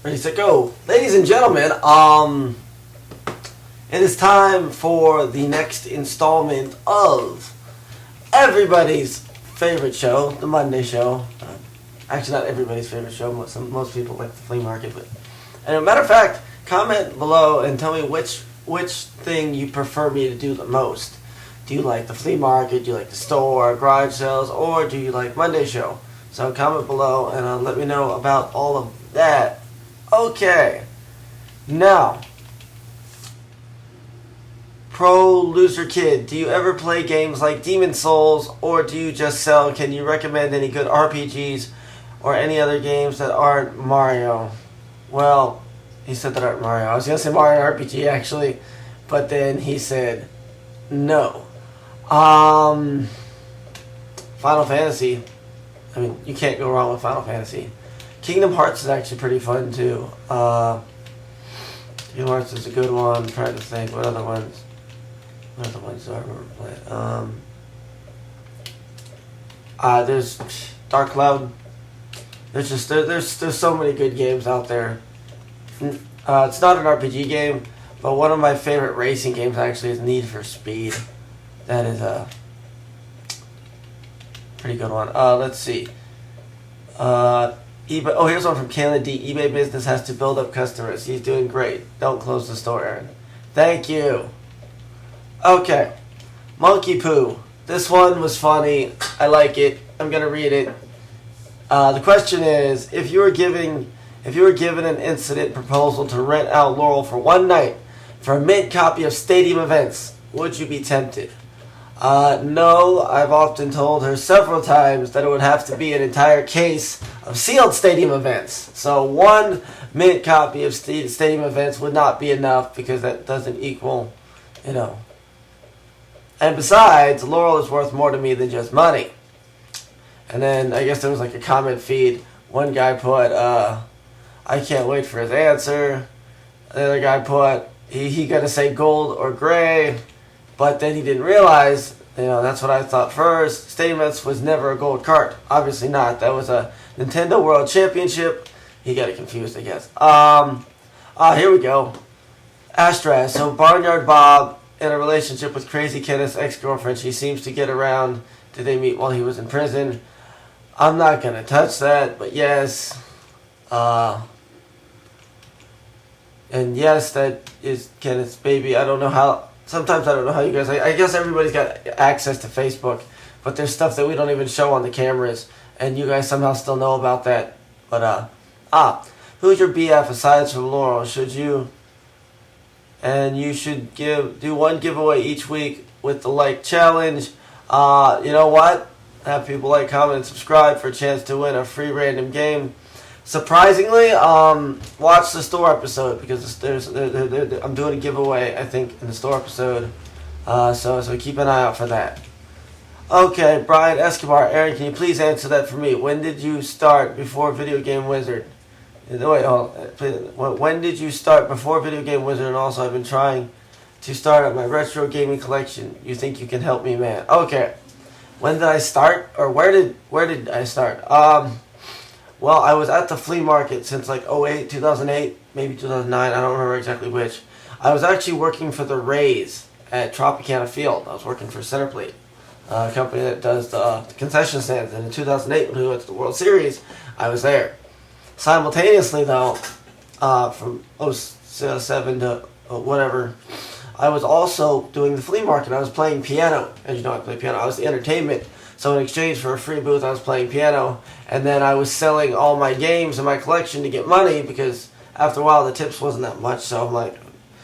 Ready, set, go. Ladies and gentlemen, it is time for the next installment of everybody's favorite show, the Monday Show. Actually, not everybody's favorite show. Most people like the flea market. But, and as a matter of fact, comment below and tell me which thing you prefer me to do the most. Do you like the flea market? Do you like the store, garage sales, or do you like Monday Show? So comment below and let me know about all of that. Okay, now, Pro Loser Kid, do you ever play games like Demon Souls, or do you just sell? Can you recommend any good RPGs or any other games that aren't Mario? Well, he said that aren't Mario. I was going to say Mario RPG, actually, but then he said no. Final Fantasy. I mean, you can't go wrong with Final Fantasy. Kingdom Hearts is actually pretty fun, too. Kingdom Hearts is a good one. I'm trying to think. What other ones do I remember playing? There's Dark Cloud. There's so many good games out there. It's not an RPG game, but one of my favorite racing games actually is Need for Speed. That is a pretty good one. Let's see. eBay. Oh, here's one from Kayla D. eBay business has to build up customers. He's doing great. Don't close the store, Aaron. Thank you. Okay. Monkey Poo. This one was funny. I like it. I'm gonna read it. The question is, if you were given an incident proposal to rent out Laurel for one night for a mint copy of Stadium Events, would you be tempted? No, I've often told her several times that it would have to be an entire case of sealed Stadium Events. So one mint copy of Stadium Events would not be enough because that doesn't equal, And besides, Laurel is worth more to me than just money. And then I guess there was like a comment feed. One guy put, I can't wait for his answer. The other guy put, he got to say gold or gray. But then he didn't realize, that's what I thought first. Stadium Events was never a gold cart. Obviously not. That was a Nintendo World Championship. He got it confused, I guess. Here we go. Astra. So Barnyard Bob in a relationship with Crazy Kenneth's ex-girlfriend. She seems to get around. Did they meet while he was in prison? I'm not going to touch that, but yes. And yes, that is Kenneth's baby. I don't know how... Sometimes I don't know how you guys... I guess everybody's got access to Facebook, but there's stuff that we don't even show on the cameras, and you guys somehow still know about that. But, who's your BF aside from Laurel? Should you... And you should do one giveaway each week with the like challenge. You know what? Have people like, comment, and subscribe for a chance to win a free random game. Surprisingly, watch the store episode because I'm doing a giveaway, I think, in the store episode. So keep an eye out for that. Okay, Brian Escobar. Aaron, can you please answer that for me? When did you start before Video Game Wizard? Wait, hold on. When did you start before Video Game Wizard? And also, I've been trying to start up my retro gaming collection. You think you can help me, man? Okay. When did I start? Or where did I start? Well, I was at the flea market since like 2008, maybe 2009. I don't remember exactly which. I was actually working for the Rays at Tropicana Field. I was working for Centerplate, a company that does the concession stands. And in 2008, when we went to the World Series, I was there. Simultaneously, though, from 07 to whatever, I was also doing the flea market. I was playing piano. As you know, I play piano. I was the entertainment. So in exchange for a free booth, I was playing piano. And then I was selling all my games in my collection to get money because after a while the tips wasn't that much. So I'm like, I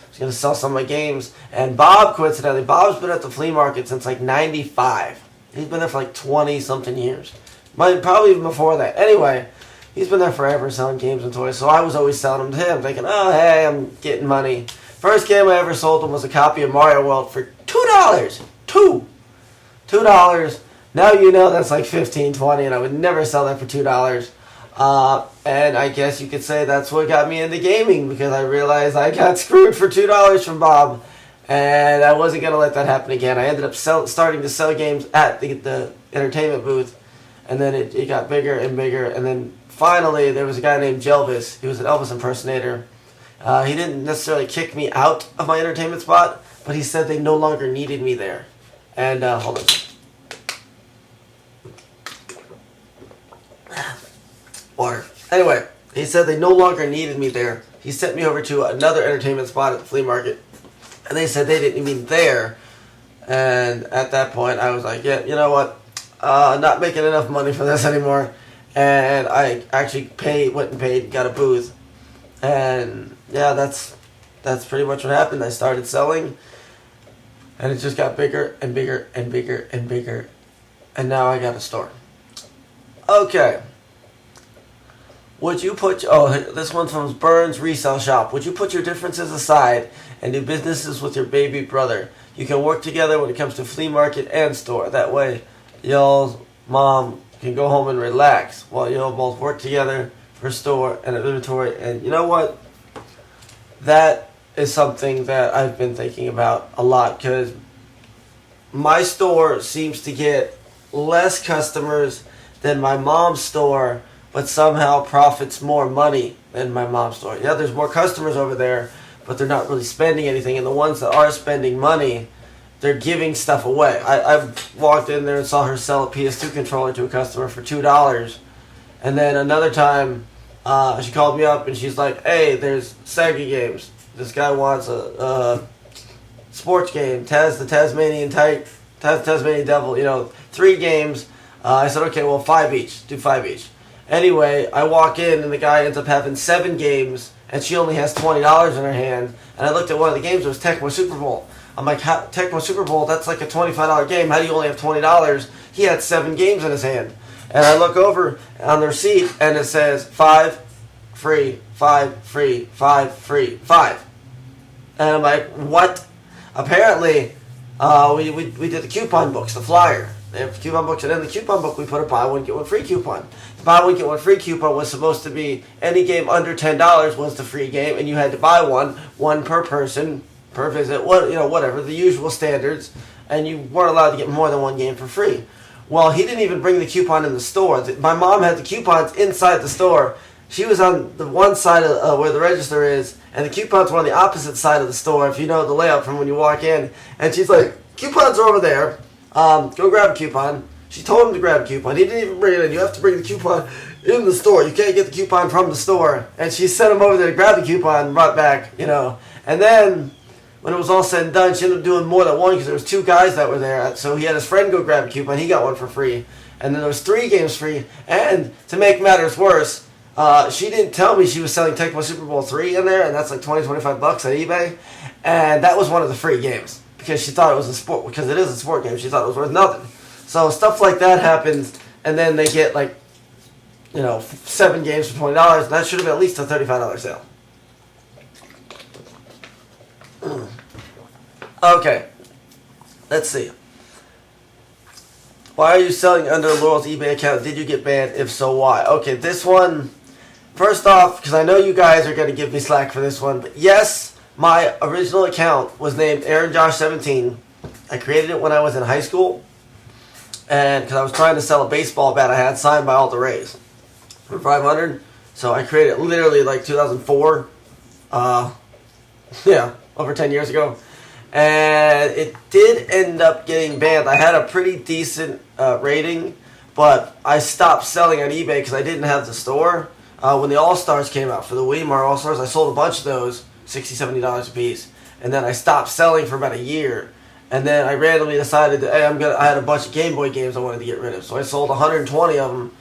was going to sell some of my games. And Bob, coincidentally, Bob's been at the flea market since like 95. He's been there for like 20-something years. Probably even before that. Anyway, he's been there forever selling games and toys. So I was always selling them to him, thinking, oh, hey, I'm getting money. First game I ever sold him was a copy of Mario World for $2. $2. Now you know that's like $15, $20, and I would never sell that for $2. And I guess you could say that's what got me into gaming because I realized I got screwed for $2 from Bob, and I wasn't going to let that happen again. I ended up starting to sell games at the entertainment booth, and then it got bigger and bigger, and then finally, there was a guy named Jelvis. He was an Elvis impersonator. He didn't necessarily kick me out of my entertainment spot, but he said they no longer needed me there. And, hold on. Water. Anyway, he said they no longer needed me there. He sent me over to another entertainment spot at the flea market. And they said they didn't need me there. And at that point, I was like, yeah, you know what? Not making enough money for this anymore. And I actually went and paid, got a booth. And yeah, that's pretty much what happened. I started selling. And it just got bigger and bigger and bigger and bigger. And now I got a store. Okay. Would you put... this one's from Burns Resale Shop. Would you put your differences aside and do businesses with your baby brother? You can work together when it comes to flea market and store. That way, y'all's mom can go home and relax while y'all both work together for store and inventory. And you know what? That is something that I've been thinking about a lot, because my store seems to get less customers than my mom's store, but somehow profits more money than my mom's store. Yeah, there's more customers over there, but they're not really spending anything. And the ones that are spending money, they're giving stuff away. I walked in there and saw her sell a PS2 controller to a customer for $2. And then another time, she called me up and she's like, hey, there's Sega games. This guy wants a sports game, the Tasmanian Devil, 3 games. I said, okay, well, 5 each. Do 5 each. Anyway, I walk in and the guy ends up having 7 games and she only has $20 in her hand. And I looked at one of the games, it was Tecmo Super Bowl. I'm like, Tecmo Super Bowl, that's like a $25 game. How do you only have $20? He had 7 games in his hand. And I look over on the receipt and it says 5 free, 5 free, 5 free, 5. And I'm like, what? Apparently, we did the coupon books, the flyer. They have coupon books, and in the coupon book we put a buy one, get one free coupon. The buy one, get one free coupon was supposed to be any game under $10 was the free game, and you had to buy one per person, per visit, whatever, the usual standards, and you weren't allowed to get more than 1 game for free. Well, he didn't even bring the coupon in the store. My mom had the coupons inside the store. She was on the one side of where the register is, and the coupons were on the opposite side of the store, if you know the layout from when you walk in. And she's like, coupons are over there. Go grab a coupon. She told him to grab a coupon. He didn't even bring it in. You have to bring the coupon in the store. You can't get the coupon from the store. And she sent him over there to grab the coupon and brought back, And then, when it was all said and done, she ended up doing more than one because there was 2 guys that were there. So he had his friend go grab a coupon. He got one for free. And then there was 3 games free. And to make matters worse, she didn't tell me she was selling Tecmo Super Bowl 3 in there, and that's like $20-25 on eBay. And that was one of the free games because she thought it was a sport, because it is a sport game. She thought it was worth nothing. So stuff like that happens, and then they get 7 games for $20, and that should have been at least a $35 sale. Okay, let's see. Why are you selling under Laurel's eBay account? Did you get banned? If so, why? Okay, this one, first off, because I know you guys are going to give me slack for this one, but yes, my original account was named AaronJosh17. I created it when I was in high school, and because I was trying to sell a baseball bat I had signed by all the Rays for $500. So I created it literally like 2004. Over 10 years ago. And it did end up getting banned. I had a pretty decent rating, but I stopped selling on eBay because I didn't have the store. When the All-Stars came out for the Weimar All-Stars, I sold a bunch of those, $60, $70 a piece. And then I stopped selling for about a year. And then I randomly decided that, hey, I had a bunch of Game Boy games I wanted to get rid of. So I sold 120 of them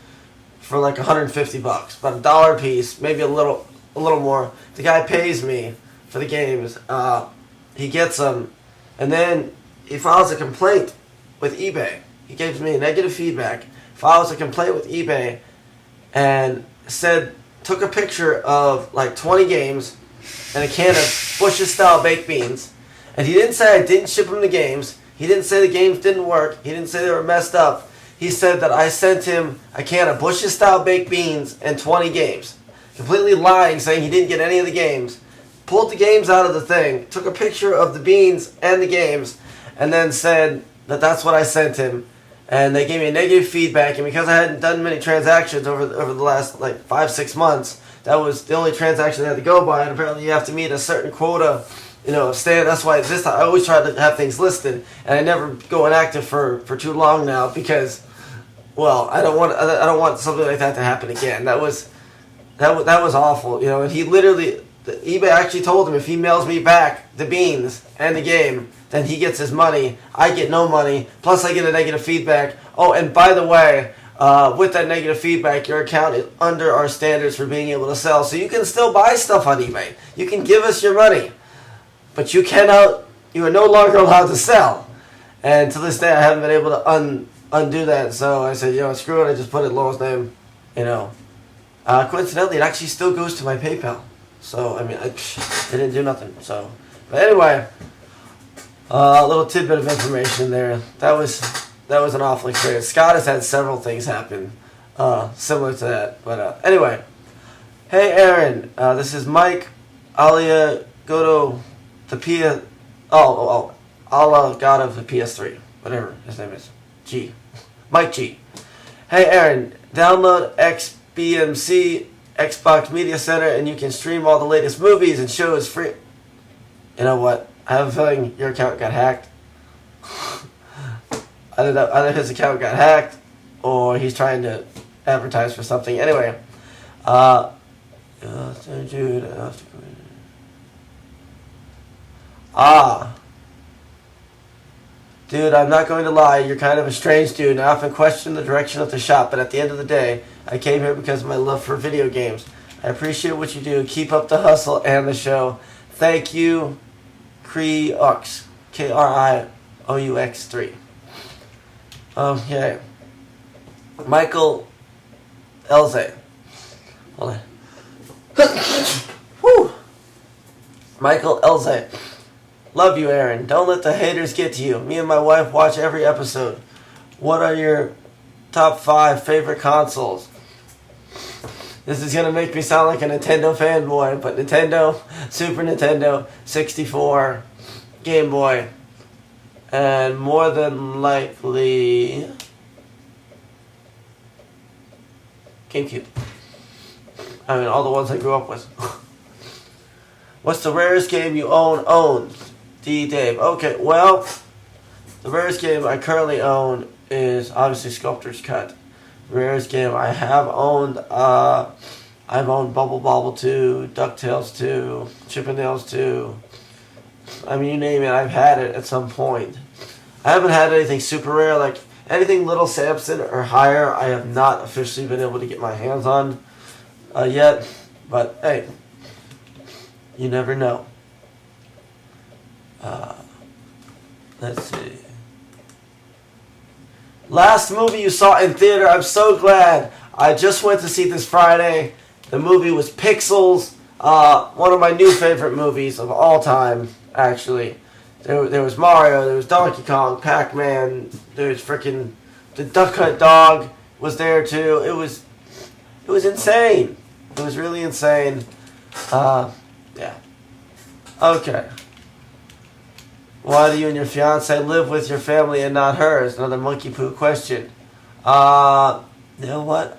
for like $150, about $1 a piece, maybe a little more. The guy pays me for the games. He gets them, and then he files a complaint with eBay. He gives me negative feedback, files a complaint with eBay, and took a picture of like 20 games and a can of Bush's style baked beans. And he didn't say I didn't ship him the games. He didn't say the games didn't work. He didn't say they were messed up. He said that I sent him a can of Bush's style baked beans and 20 games. Completely lying, saying he didn't get any of the games. Pulled the games out of the thing, took a picture of the beans and the games, and then said that that's what I sent him. and they gave me a negative feedback. And because I hadn't done many transactions over the last like 5-6 months, that was the only transaction I had to go by. And apparently, you have to meet a certain quota, That's why this time I always try to have things listed, and I never go inactive for too long now because, well, I don't want something like that to happen again. That was awful, And he literally, eBay actually told him if he mails me back the beans and the game, then he gets his money. I get no money. Plus, I get a negative feedback. Oh, and by the way, with that negative feedback, your account is under our standards for being able to sell. So you can still buy stuff on eBay. You can give us your money, but you are no longer allowed to sell. And to this day, I haven't been able to undo that. So I said, screw it. I just put it Lowell's name. Coincidentally, it actually still goes to my PayPal. So I didn't do nothing. So, but anyway, a little tidbit of information there. That was an awful experience. Scott has had several things happen similar to that. But anyway, hey Aaron, this is Mike Alia Goto, the Allah God of the PS3, whatever his name is, G, Mike G. Hey Aaron, download XBMC Xbox Media Center and you can stream all the latest movies and shows free. You know what? I have a feeling your account got hacked. Either his account got hacked or he's trying to advertise for something. Anyway, dude, I'm not going to lie, you're kind of a strange dude, and I often question the direction of the shop, but at the end of the day, I came here because of my love for video games. I appreciate what you do. Keep up the hustle and the show. Thank you, Krioux, Krious 3. Okay. Michael Elze. Hold on. Whew. Michael Elze. Love you, Aaron. Don't let the haters get to you. Me and my wife watch every episode. What are your top 5 favorite consoles? This is going to make me sound like a Nintendo fanboy, but Nintendo, Super Nintendo, 64, Game Boy, and more than likely GameCube. I mean, all the ones I grew up with. What's the rarest game you own? D. Dave. Okay, well, the rarest game I currently own is obviously Sculptor's Cut. The rarest game I have owned, I've owned Bubble Bobble 2, DuckTales 2, Chippendales 2. I mean, you name it, I've had it at some point. I haven't had anything super rare, like anything Little Samson or higher, I have not officially been able to get my hands on yet. But, hey, you never know. Let's see. Last movie you saw in theater, I'm so glad. I just went to see this Friday. The movie was Pixels. One of my new favorite movies of all time, actually. There was Mario, there was Donkey Kong, Pac-Man, there's freaking the Duck Hunt dog was there too. It was insane. It was really insane. Yeah. Okay. Why do you and your fiance live with your family and not hers? Another monkey poo question. You know what?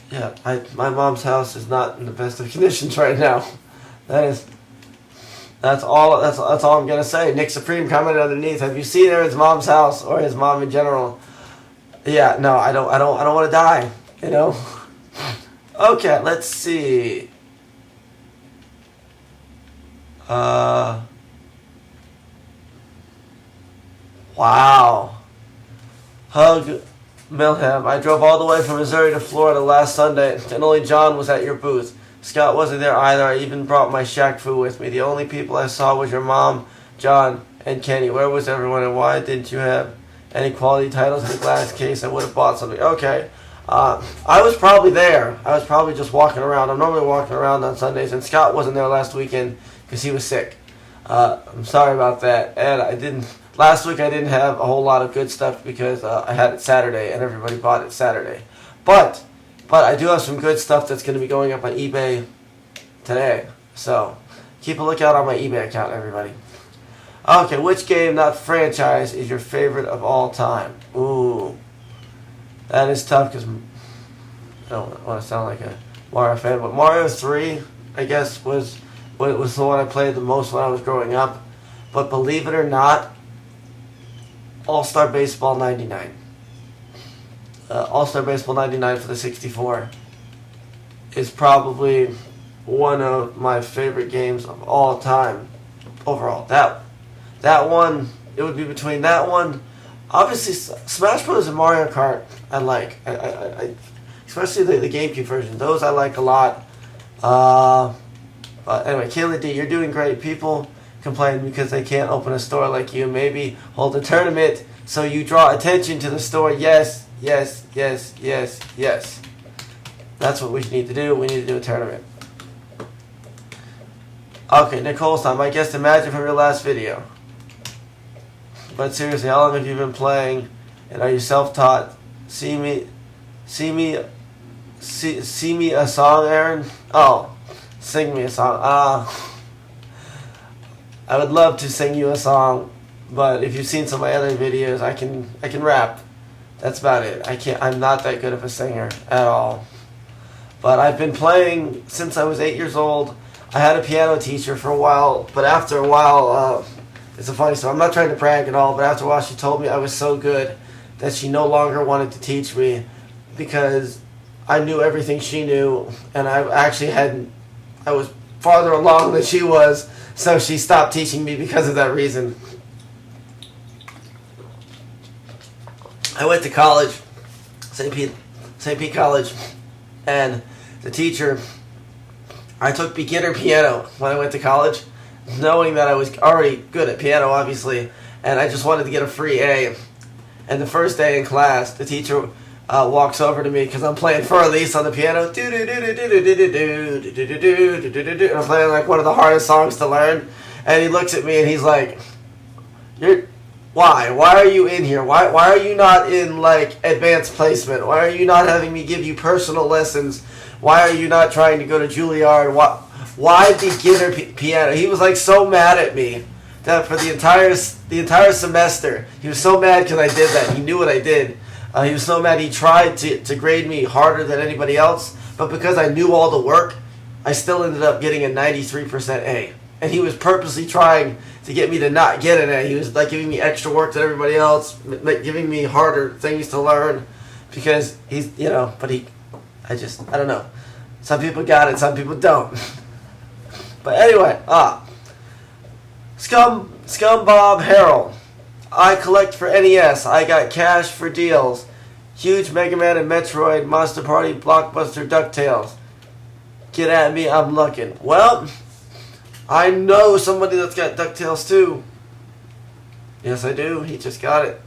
Yeah, my mom's house is not in the best of conditions right now. That's all I'm gonna say. Nick Supreme commented underneath. Have you seen Aaron's mom's house or his mom in general? Yeah, no, I don't want to die. Okay, let's see. Wow. Hug Milham. I drove all the way from Missouri to Florida last Sunday, and only John was at your booth. Scott wasn't there either. I even brought my Shaq Fu with me. The only people I saw was your mom, John, and Kenny. Where was everyone, and why didn't you have any quality titles in the glass case? I would have bought something. Okay. I was probably there. I was probably just walking around. I'm normally walking around on Sundays, and Scott wasn't there last weekend because he was sick. I'm sorry about that. And last week I didn't have a whole lot of good stuff because I had it Saturday, and everybody bought it Saturday. But I do have some good stuff that's going to be going up on eBay today. So keep a lookout on my eBay account, everybody. Okay, which game, not franchise, is your favorite of all time? Ooh, that is tough because I don't want to sound like a Mario fan, but Mario 3, I guess, was the one I played the most when I was growing up. But believe it or not, All-Star Baseball 99. All-Star Baseball 99 for the 64 is probably one of my favorite games of all time overall. That one, it would be between that one. Obviously, Smash Bros. And Mario Kart I like. I especially the GameCube version. Those I like a lot. But anyway, Kayla D, you're doing great. People complain because they can't open a store like you. Maybe hold a tournament so you draw attention to the store. Yes, yes, yes, yes, yes. That's what we need to do. We need to do a tournament. Okay, Nicole's time. I guess imagine from your last video. But seriously, how long have you been playing? And are you self-taught? See me a song, Aaron? Oh, sing me a song. I would love to sing you a song, but if you've seen some of my other videos, I can rap. That's about it. I'm not that good of a singer at all. But I've been playing since I was 8 years old. I had a piano teacher for a while, but after a while, it's a funny story. I'm not trying to brag at all, but after a while she told me I was so good that she no longer wanted to teach me because I knew everything she knew, and I was farther along than she was, so she stopped teaching me because of that reason. I went to college, St. Pete College, and the teacher, I took beginner piano when I went to college, knowing that I was already good at piano, obviously, and I just wanted to get a free A. And the first day in class, the teacher walks over to me because I'm playing For Elise on the piano. And I'm playing like one of the hardest songs to learn. And he looks at me and he's like, Why? Why are you in here? Why are you not in like advanced placement? Why are you not having me give you personal lessons? Why are you not trying to go to Juilliard? Why beginner piano? He was like so mad at me that for the entire semester, he was so mad because I did that. He knew what I did. He was so mad. He tried to grade me harder than anybody else, but because I knew all the work, I still ended up getting a 93% A. And he was purposely trying to get me to not get an A. He was like giving me extra work than everybody else, like giving me harder things to learn because he's, but I don't know. Some people got it, some people don't. But anyway, Scum Bob Harold. I collect for NES. I got cash for deals. Huge Mega Man and Metroid, Monster Party, Blockbuster, DuckTales. Get at me, I'm looking. Well, I know somebody that's got DuckTales too. Yes, I do. He just got it.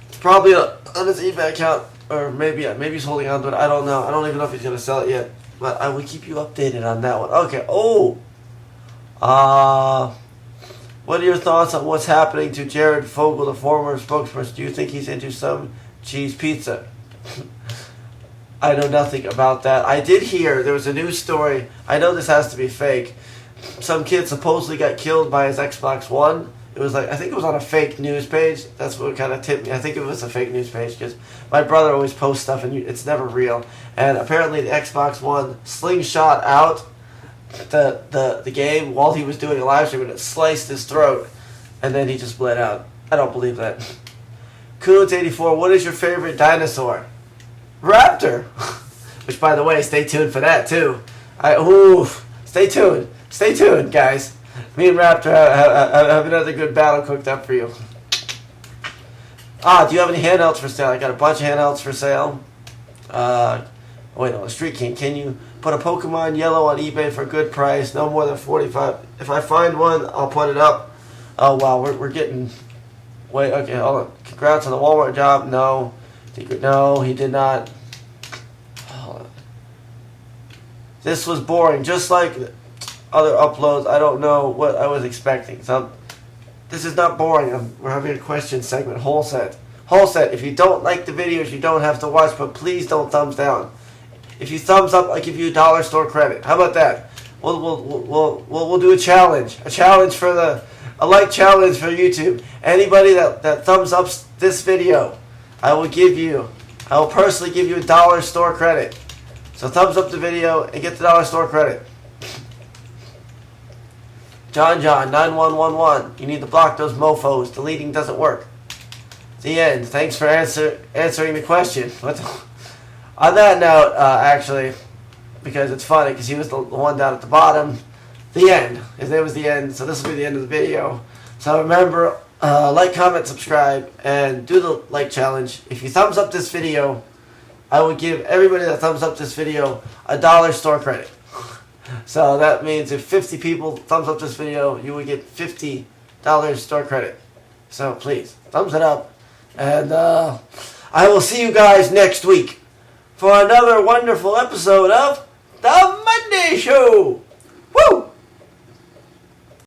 It's probably on his eBay account, or maybe he's holding on to it. I don't know. I don't even know if he's gonna sell it yet. But I will keep you updated on that one. Okay. Oh. What are your thoughts on what's happening to Jared Fogle, the former spokesperson? Do you think he's into some cheese pizza? I know nothing about that. I did hear there was a news story. I know this has to be fake. Some kid supposedly got killed by his Xbox One. It was like, I think it was on a fake news page. That's what kind of tipped me. I think it was a fake news page because my brother always posts stuff and it's never real. And apparently the Xbox One slingshot out the game while he was doing a live stream and it sliced his throat. And then he just bled out. I don't believe that. Coons84, what is your favorite dinosaur? Raptor. Which, by the way, stay tuned for that too. Stay tuned. Stay tuned, guys. Me and Raptor have another good battle cooked up for you. Do you have any handhelds for sale? I got a bunch of handhelds for sale. Street King. Can you put a Pokemon Yellow on eBay for a good price? No more than $45. If I find one, I'll put it up. Oh, wow. We're getting... Wait, okay, hold on. Congrats on the Walmart job. No. No, he did not. Hold on. This was boring. Just like other uploads, I don't know what I was expecting. So this is not boring. We're having a question segment. Whole set. If you don't like the videos, you don't have to watch, but please don't thumbs down. If you thumbs up, I give you $1 store credit. How about that? We'll do a challenge. A challenge for the a like challenge for YouTube. Anybody that thumbs up this video, I will personally give you $1 store credit. So thumbs up the video and get the $1 store credit. John 9111. You need to block those mofos. Deleting doesn't work. The end. Thanks for answering the question. On that note, actually, because it's funny, because he was the one down at the bottom. The end. His name was The End, so this will be the end of the video. So remember, like, comment, subscribe, and do the like challenge. If you thumbs up this video, I will give everybody that thumbs up this video $1 store credit. So that means if 50 people thumbs up this video, you will get $50 store credit. So please, thumbs it up. And I will see you guys next week for another wonderful episode of The Monday Show. Woo!